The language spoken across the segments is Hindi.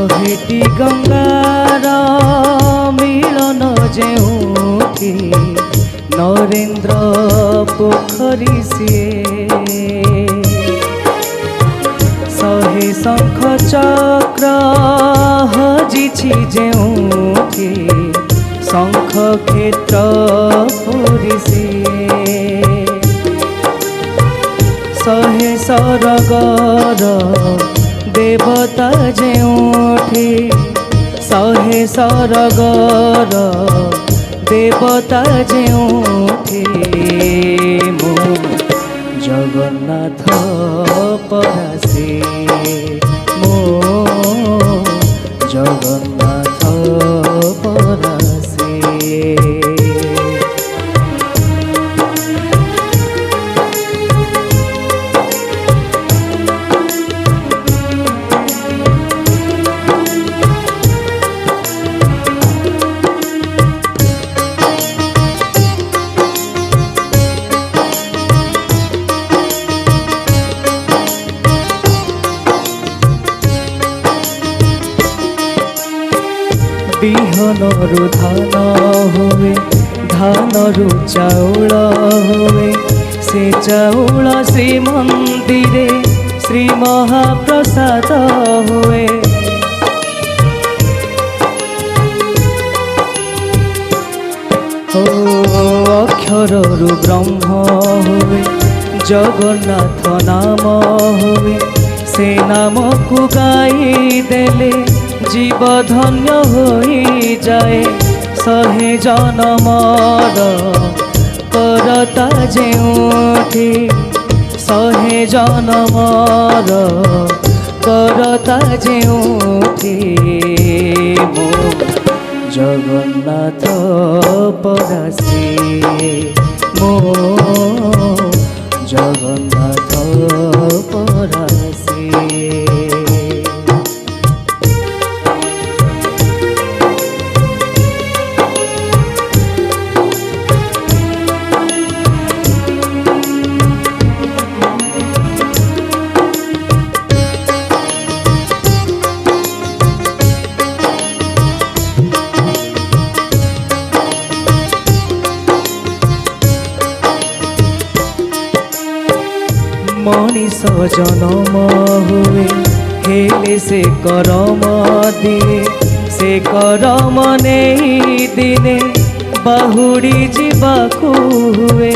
शहेटी गंगार मिलन जेउठी नरेन्द्र पोखरी सिए शहे शंख चक्र हजिछि जेउठी शंख क्षेत्र पुरी सिए शहे सरगर देवता जेउठी शहे सरगर देवता जेउठी मो जगन्नाथ परासे मो जगन्नाथ परासे बिहनरु धान हुए धानरु चाउल हुए से चाउल श्री मंदिरे श्री महाप्रसाद हुए अक्षररु ब्रह्म हुए जगन्नाथ नाम हुए से नाम को गाई देले जीव धन्य होई जाए शहे जनमर करता जेउठी शहे जनमर करता जेउठी मो जगन्नाथ परासे मो जगन्नाथ परासे मनीष जनम हुए हेले से करम दिए से करम नहीं दिने बाहुड़ी जीवाकू हुए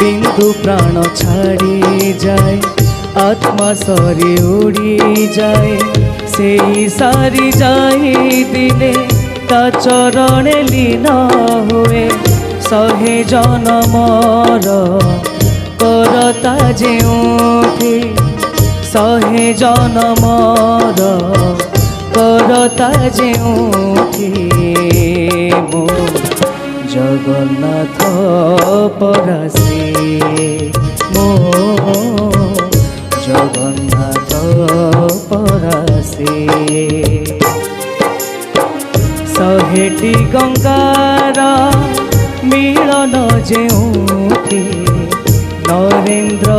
बिंदु प्राण छाड़ी जाए आत्मा सरी उड़ी जाए से सारी जाए दिले ता चरण लीन हुए शहे जनमर करता जेउठी शहे जनमर करता जेउठी मो जगन्नाथ परासे मो जगन्नाथ परासे शहेटी गंगार मिलन जेउठी नरेन्द्र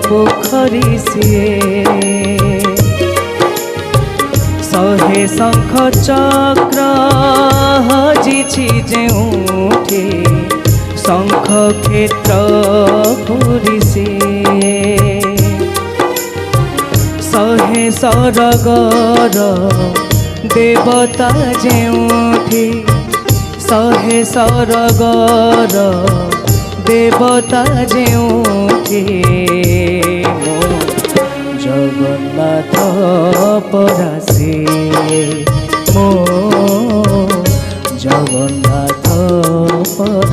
पोखरी सिए शहे शंख चक्र हजिछि जेउठी शंख क्षेत्र पुरी सिए शहे सरगर देवता जेउठी शहे सरगर देवता जेउठी मो जगन्नाथ परासे मो जगन्नाथ परासे।